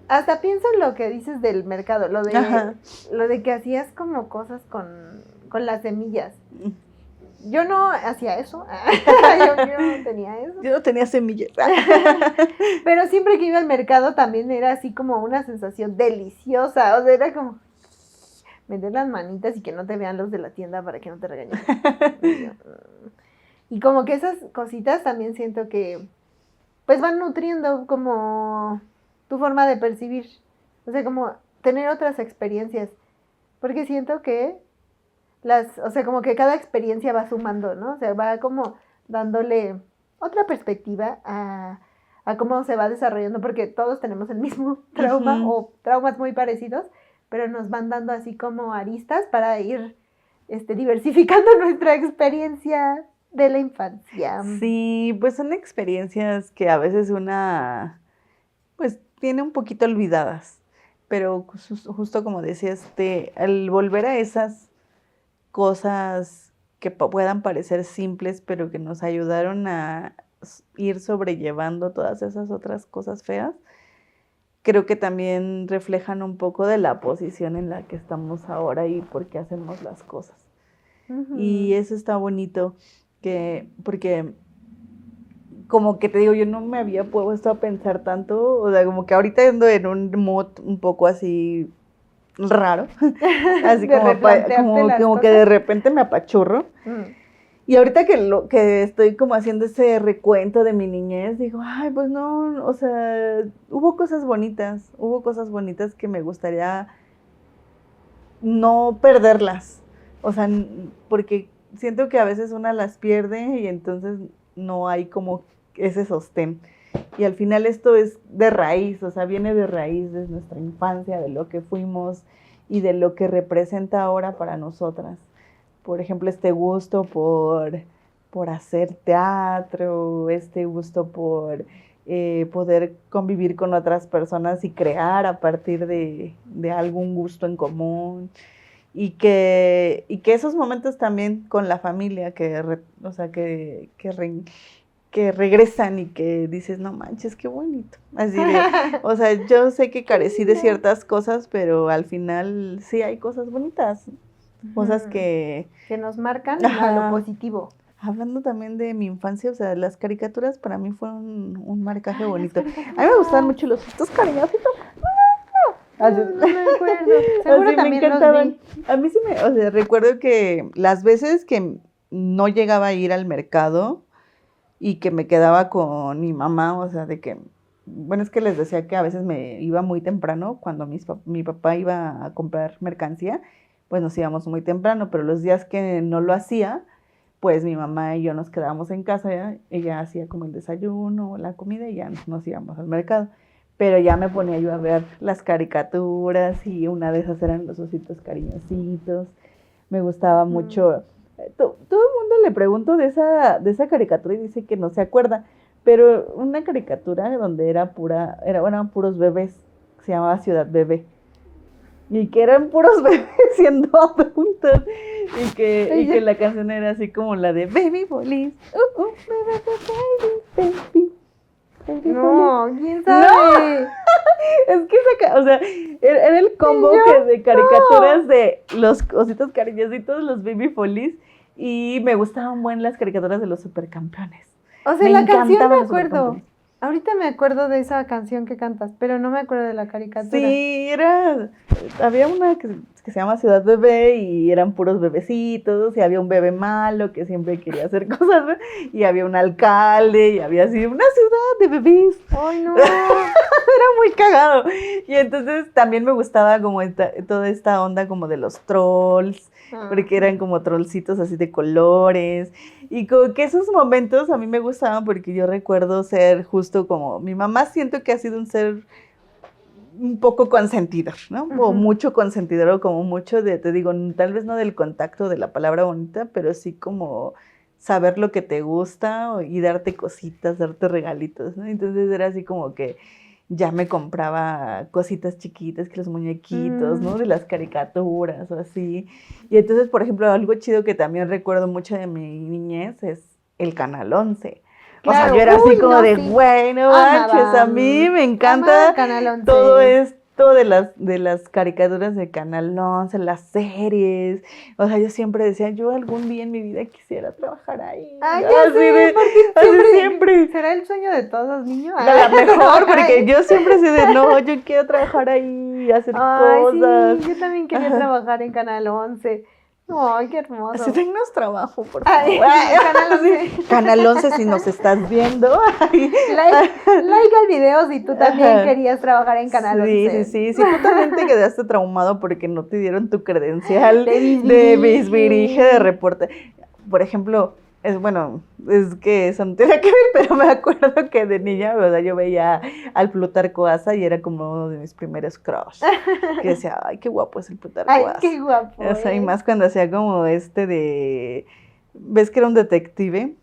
hasta pienso en lo que dices del mercado, Ajá. lo de que hacías como cosas con las semillas. Yo no hacía eso, yo no tenía eso. Yo no tenía semillas. Pero siempre que iba al mercado también era así como una sensación deliciosa, o sea, era como meter las manitas y que no te vean los de la tienda para que no te regañen. Y como que esas cositas también siento que pues van nutriendo como tu forma de percibir, o sea, como tener otras experiencias, porque siento que o sea, como que cada experiencia va sumando, ¿no? O sea, va como dándole otra perspectiva a cómo se va desarrollando, porque todos tenemos el mismo trauma o traumas muy parecidos, pero nos van dando así como aristas para ir diversificando nuestra experiencia de la infancia. Sí, pues son experiencias que a veces una, pues tiene un poquito olvidadas, pero justo como decías, al volver a esas cosas que puedan parecer simples, pero que nos ayudaron a ir sobrellevando todas esas otras cosas feas, creo que también reflejan un poco de la posición en la que estamos ahora y por qué hacemos las cosas. Y eso está bonito, porque como que te digo, yo no me había puesto a pensar tanto, o sea, como que ahorita ando en un mood un poco así raro, así como que de repente me apachurro. Y ahorita que estoy como haciendo ese recuento de mi niñez, digo, ay, pues no, o sea, hubo cosas bonitas que me gustaría no perderlas, o sea, porque siento que a veces una las pierde y entonces no hay como ese sostén. Y al final esto es de raíz, o sea, viene de raíz de nuestra infancia, de lo que fuimos y de lo que representa ahora para nosotras. Por ejemplo, este gusto por hacer teatro, este gusto por poder convivir con otras personas y crear a partir de algún gusto en común. Y que esos momentos también con la familia, o sea, que regresan y que dices, no manches, qué bonito. Así de, o sea, yo sé que carecí de ciertas cosas, pero al final sí hay cosas bonitas. Cosas que nos marcan a lo positivo. Hablando también de mi infancia, o sea, las caricaturas para mí fueron un marcaje bonito. A mí me gustaban mucho los ositos cariñositos. No me acuerdo. Seguro así también me encantaban. Los vi. A mí sí o sea, recuerdo que las veces que no llegaba a ir al mercado y que me quedaba con mi mamá, o sea, de que, bueno, es que les decía que a veces me iba muy temprano cuando mi papá iba a comprar mercancía, pues nos íbamos muy temprano, pero los días que no lo hacía, pues mi mamá y yo nos quedábamos en casa, ella hacía como el desayuno, la comida y ya nos íbamos al mercado. Pero ya me ponía yo a ver las caricaturas y una de esas eran los ositos cariñositos. Me gustaba mucho. Todo el mundo le pregunto de esa caricatura y dice que no se acuerda, pero una caricatura donde eran puros bebés, se llamaba Ciudad Bebé. Y que eran puros bebés siendo adultos. Y que la canción era así como la de Baby Police. Baby, no, ¿quién sabe? No. Es que o sea, era el combo de caricaturas de los ositos cariñositos, los Baby Police. Y me gustaban las caricaturas de los supercampeones. O sea, la canción me acuerdo. Ahorita me acuerdo de esa canción que cantas, pero no me acuerdo de la caricatura. Sí, había una que se llama Ciudad Bebé y eran puros bebecitos y había un bebé malo que siempre quería hacer cosas, ¿no? Y había un alcalde y había así una ciudad de bebés. ¡Ay, no! Era muy cagado. Y entonces también me gustaba como toda esta onda como de los trolls, porque eran como trollcitos así de colores. Y como que esos momentos a mí me gustaban porque yo recuerdo ser justo como mi mamá, siento que ha sido un ser un poco consentidor, ¿no? O mucho consentidor, o como mucho te digo, tal vez no del contacto de la palabra bonita, pero sí como saber lo que te gusta y darte cositas, darte regalitos, ¿no? Entonces era así como que ya me compraba cositas chiquitas, que los muñequitos, ¿no? De las caricaturas o así. Y entonces, por ejemplo, algo chido que también recuerdo mucho de mi niñez es el Canal 11. O sea, Claro, yo era así uy, como no, de, sí. güey, no Amaba, manches, a mí me amaba encanta Canal 11. todo esto de las caricaturas de Canal 11, las series. O sea, yo siempre decía, yo algún día en mi vida quisiera trabajar ahí. Ah, ya Así sé, porque así siempre. ¿será el sueño de todos los niños? A lo mejor, porque yo siempre así de, no, yo quiero trabajar ahí, hacer Ay, cosas. sí, yo también quería Ajá. trabajar en Canal 11. Ay, qué Así hermoso. tengas trabajo, por Ay, favor. Canal Sí. 11. Canal 11, si nos estás viendo. Ay. Like al video si tú también Ajá. querías trabajar en Canal Sí, 11. sí. Si tú también te quedaste traumado porque no te dieron tu credencial De de bisbirige de bisbirige. reporte. Por ejemplo, es que eso no tiene que ver, pero me acuerdo que de niña, ¿verdad? Yo veía al Plutarco Asa y era como uno de mis primeros crush. Que decía, ay, qué guapo es el Plutarco Ay, Asa. qué guapo. O sea, y más cuando hacía como ¿ves que era un detective?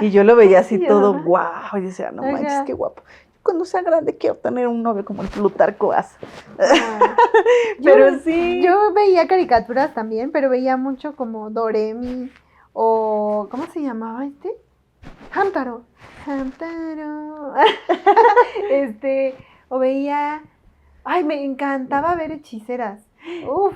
Y yo lo veía así sí, todo ajá. guau. Y decía, no manches, Ajá. qué guapo. Cuando sea grande quiero tener un novio como el Plutarco Asa. Ay. Pero sí. Yo veía caricaturas también, pero veía mucho como Doremi o ¿cómo se llamaba este? Hamtaro. Hamtaro. O veía, ay, me encantaba ver hechiceras. Uf.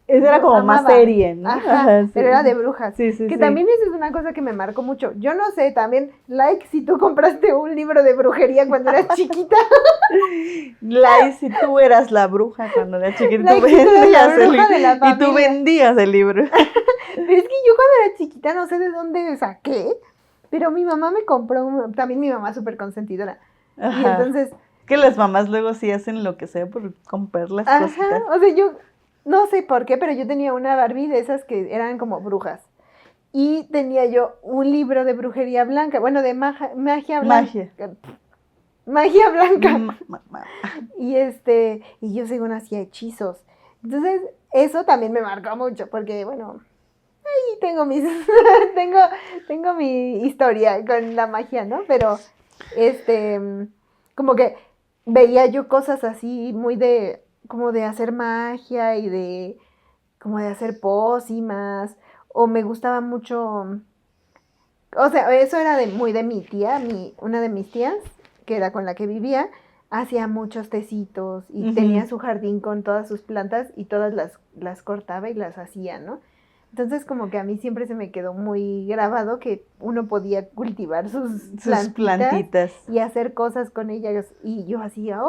Esa era Yo como más amaba. serie, ¿no? Ajá, Ajá, sí. pero era de brujas. Sí, sí, Que sí. también esa es una cosa que me marcó mucho. Yo no sé, también, like, si tú compraste un libro de brujería cuando eras chiquita. Lai, si tú eras la bruja cuando eras chiquita, Like, tú si tú eras la vendías el bruja de la libro. Y tú familia. vendías el libro. Pero es que yo cuando era chiquita no sé de dónde saqué, pero mi mamá me compró, también mi mamá súper consentidora. Ajá. Y entonces, Que las mamás luego sí hacen lo que sea por comprar las cositas. o sea, yo no sé por qué, pero yo tenía una Barbie de esas que eran como brujas. Y tenía yo un libro de brujería blanca, bueno, de magia blanca. Magia blanca. Y y yo según hacía hechizos. Entonces, eso también me marcó mucho, porque bueno, ahí tengo tengo mi historia con la magia, ¿no? Pero como que veía yo cosas así muy como de hacer magia y como de hacer pócimas, o me gustaba mucho, o sea, eso era muy de mi tía, una de mis tías, que era con la que vivía, hacía muchos tecitos y tenía su jardín con todas sus plantas y todas las cortaba y las hacía, ¿no? Entonces como que a mí siempre se me quedó muy grabado que uno podía cultivar sus plantitas y hacer cosas con ellas y yo hacía,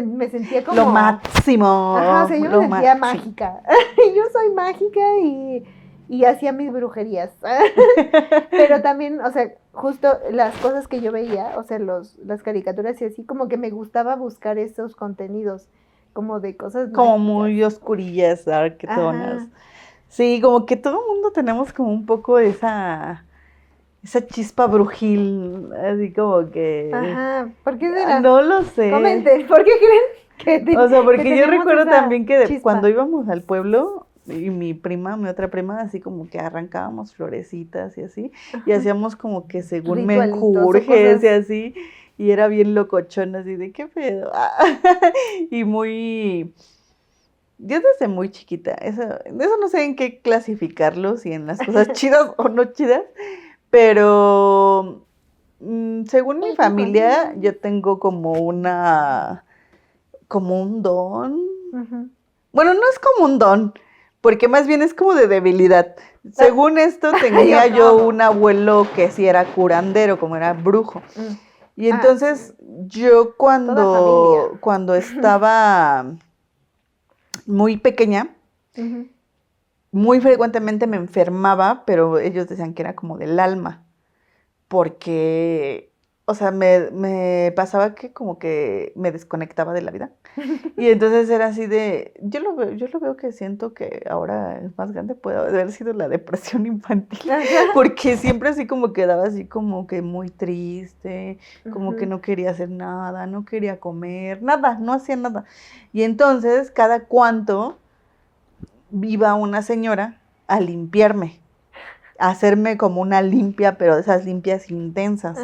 me sentía como... Lo máximo. Ajá, o sea, yo me sentía mágica. Yo soy mágica y hacía mis brujerías. Pero también, o sea, justo las cosas que yo veía, o sea, las caricaturas y así, como que me gustaba buscar esos contenidos, como de cosas como mágicas. muy oscurillas, darketonas. Ajá. Sí, como que todo el mundo tenemos como un poco esa chispa brujil, así como que... Ajá, ¿por qué será? No lo sé. Comenten, ¿por qué creen O sea, porque yo tenemos recuerdo esa también que chispa? cuando íbamos al pueblo, y mi otra prima, así como que arrancábamos florecitas y así, y Ajá. hacíamos como que según Ritualitos o menjurjes y cosas. así, y era bien locochón, así de qué pedo. Y yo desde muy chiquita, eso no sé en qué clasificarlo, si en las cosas chidas o no chidas, pero según mi familia, yo tengo como un don. Ujú. Bueno, no es como un don, porque más bien es como de debilidad. Según esto, tenía yo un abuelo que sí era curandero, como era brujo. Y entonces yo cuando estaba muy pequeña, muy frecuentemente me enfermaba, pero ellos decían que era como del alma, porque, o sea, me pasaba que como que me desconectaba de la vida. Y entonces era así de, yo lo veo que siento que ahora es más grande, puede haber sido la depresión infantil, porque siempre así como quedaba así como que muy triste, como que no quería hacer nada, no quería comer, nada, no hacía nada. Y entonces cada cuanto iba una señora a limpiarme, a hacerme como una limpia, pero de esas limpias intensas.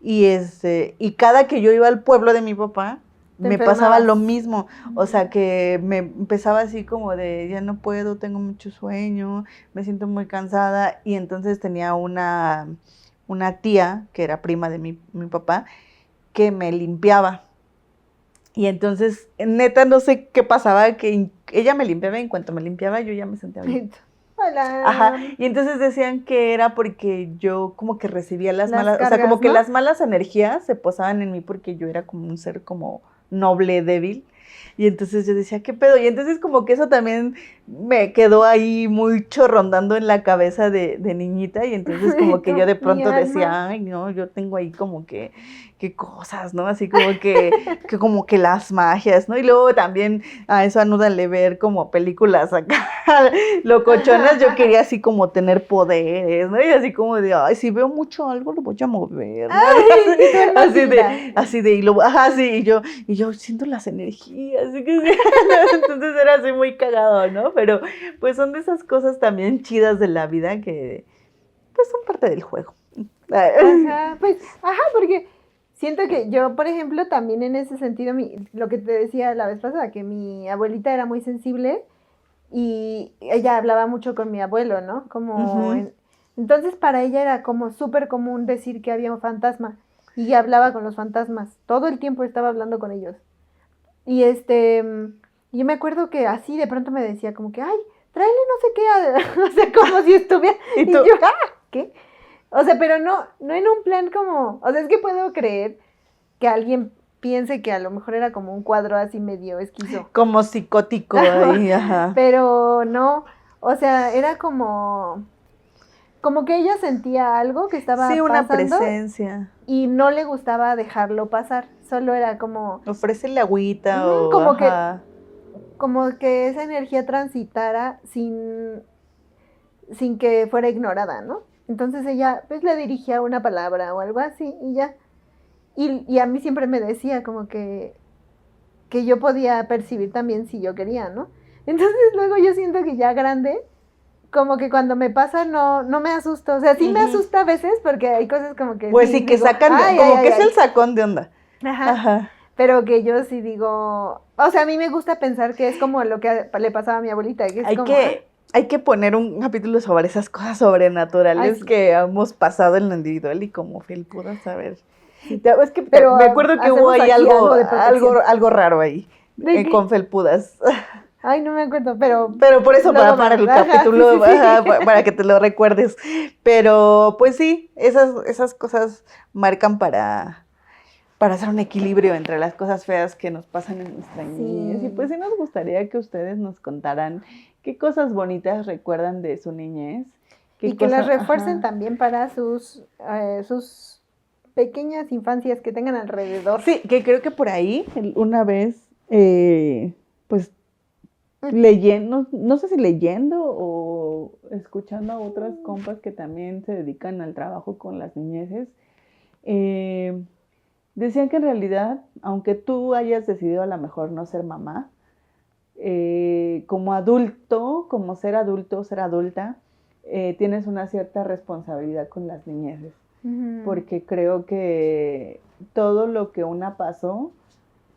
Y cada que yo iba al pueblo de mi papá, me pasaba lo mismo, o sea, que me empezaba así como de, ya no puedo, tengo mucho sueño, me siento muy cansada, y entonces tenía una una tía, que era prima de mi papá, que me limpiaba. Y entonces, neta, no sé qué pasaba, que ella me limpiaba y en cuanto me limpiaba yo ya me sentía bien. Hola. Ajá, y entonces decían que era porque yo como que recibía las malas, cargas, o sea, como que ¿no? las malas energías se posaban en mí porque yo era como un ser como noble, débil. Y entonces yo decía, ¿qué pedo? Y entonces como que eso también me quedó ahí mucho rondando en la cabeza de niñita. Y entonces como que yo de pronto decía, ay, no, yo tengo ahí como que cosas, ¿no? Así como que las magias, ¿no? Y luego también a eso anúdale ver como películas acá locochonas. Yo quería así como tener poderes, ¿no? Y así como de, ay, si veo mucho algo lo voy a mover, ¿no? Ay, así de, y yo siento las energías, así que sí. Entonces era así muy cagado, ¿no? Pero pues son de esas cosas también chidas de la vida que pues son parte del juego. Ajá, pues, porque siento que yo, por ejemplo, también en ese sentido, lo que te decía la vez pasada, que mi abuelita era muy sensible y ella hablaba mucho con mi abuelo, ¿no? Entonces para ella era como súper común decir que había un fantasma y hablaba con los fantasmas, todo el tiempo estaba hablando con ellos. Y yo me acuerdo que así de pronto me decía como que, ay, tráele no sé qué, o sea, como si estuviera, y yo, ¿qué? O sea, pero no en un plan como, o sea, es que puedo creer que alguien piense que a lo mejor era como un cuadro así medio esquizo. Como psicótico ahí, ajá. Pero no, o sea, era como que ella sentía algo que estaba sí, una pasando presencia. y no le gustaba dejarlo pasar, solo era como... Ofrécele agüita o como ajá. como que esa energía transitara sin que fuera ignorada, ¿no? Entonces ella pues le dirigía una palabra o algo así y ya. Y a mí siempre me decía como que yo podía percibir también si yo quería, ¿no? Entonces luego yo siento que ya grande, como que cuando me pasa no me asusto. O sea, sí me asusta a veces porque hay cosas como que... Pues sí, que digo, sacan, como que es el sacón de onda. Ajá. Pero que yo sí digo... O sea, a mí me gusta pensar que es como lo que le pasaba a mi abuelita. Que es hay que poner un capítulo sobre esas cosas sobrenaturales que hemos pasado en lo individual y como felpudas, a ver. Sí, es que pero me acuerdo que hubo ahí algo raro ahí con felpudas. Ay, no me acuerdo, pero por eso, para el capítulo, para que te lo recuerdes. Pero, pues sí, esas cosas marcan para hacer un equilibrio entre las cosas feas que nos pasan en nuestra niñez. Y pues sí nos gustaría que ustedes nos contaran qué cosas bonitas recuerdan de su niñez. Y que las refuercen también para sus pequeñas infancias que tengan alrededor. Sí, que creo que por ahí, una vez, pues, leyendo, no sé si leyendo o escuchando a otras compas que también se dedican al trabajo con las niñeces, decían que en realidad, aunque tú hayas decidido a lo mejor no ser mamá, como adulto, como ser adulto, ser adulta, tienes una cierta responsabilidad con las niñeces. Porque creo que todo lo que una pasó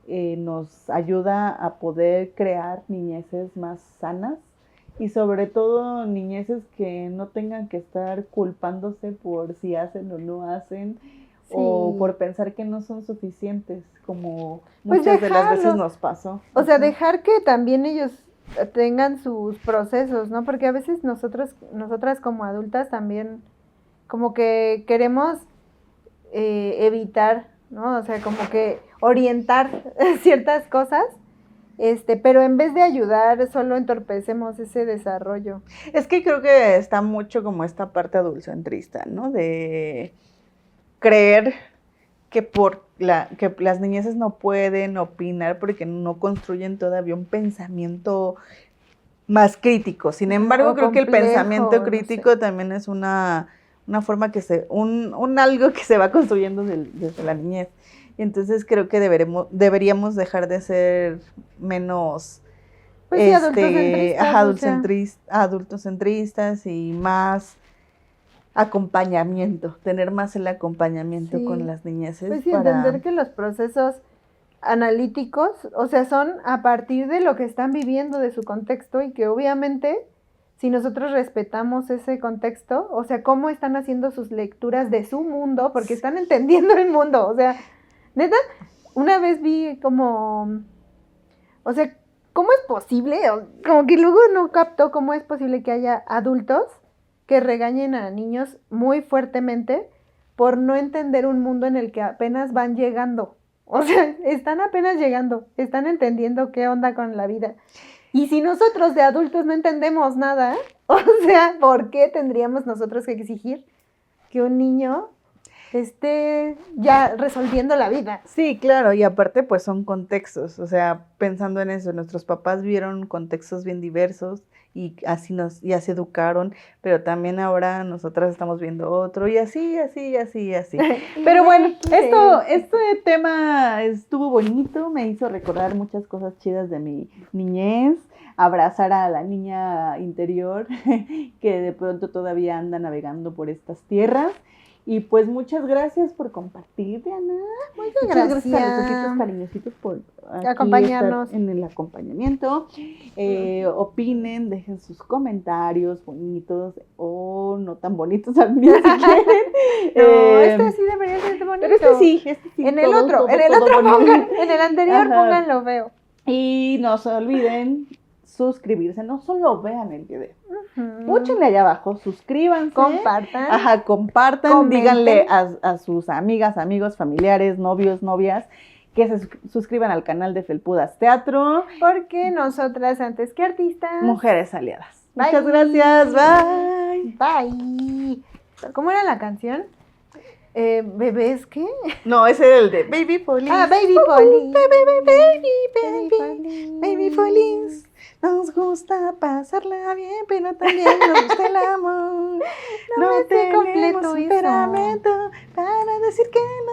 nos ayuda a poder crear niñeces más sanas y sobre todo niñeces que no tengan que estar culpándose por si hacen o no hacen o por pensar que no son suficientes, como muchas de las veces nos pasó. O sea, dejar que también ellos tengan sus procesos, ¿no? Porque a veces nosotras como adultas también como que queremos evitar, ¿no? O sea, como que orientar ciertas cosas, pero en vez de ayudar, solo entorpecemos ese desarrollo. Es que creo que está mucho como esta parte adultcentrista, ¿no? De creer que que las niñeces no pueden opinar porque no construyen todavía un pensamiento más crítico. Sin embargo, creo que el pensamiento crítico también es una forma un algo que se va construyendo desde la niñez. Y entonces creo que deberíamos dejar de ser menos adultocentristas y más acompañamiento, tener más el acompañamiento con las niñeces. Pues sí, entender que los procesos analíticos, o sea, son a partir de lo que están viviendo, de su contexto, y que obviamente si nosotros respetamos ese contexto, o sea, cómo están haciendo sus lecturas de su mundo, porque están entendiendo el mundo, o sea, neta, una vez vi como, o sea, ¿cómo es posible? Como que luego no captó cómo es posible que haya adultos que regañen a niños muy fuertemente por no entender un mundo en el que apenas van llegando. O sea, están apenas llegando, están entendiendo qué onda con la vida. Y si nosotros de adultos no entendemos nada, o sea, ¿por qué tendríamos nosotros que exigir que un niño esté ya resolviendo la vida? Sí, claro, y aparte pues son contextos, o sea, pensando en eso, nuestros papás vieron contextos bien diversos y así ya se educaron, pero también ahora nosotras estamos viendo otro y así. Pero bueno, este tema estuvo bonito, me hizo recordar muchas cosas chidas de mi niñez, abrazar a la niña interior que de pronto todavía anda navegando por estas tierras. Y pues muchas gracias por compartir, Diana. Muchas gracias a los ojitos cariñositos por acompañarnos estar en el acompañamiento. Opinen, dejen sus comentarios bonitos o no tan bonitos también si quieren. Este sí debería ser bonito. Pero este sí. En el otro pongan, en el anterior pónganlo feo. Y no se olviden suscribirse, no solo vean el video. Púchenle allá abajo, suscríbanse. Compartan. Compartan, comenten. Díganle a sus amigas, amigos, familiares, novios, novias, que se suscriban al canal de Felpudas Teatro. Porque nosotras, antes que artistas, mujeres aliadas. Bye. Muchas gracias, bye. Bye. ¿Cómo era la canción? ¿Bebés qué? No, ese era el de Baby Police. Baby Police. Baby Police. Nos gusta pasarla bien, pero también nos gusta el amor. No me sé completo tenemos eso. temperamento para decir que no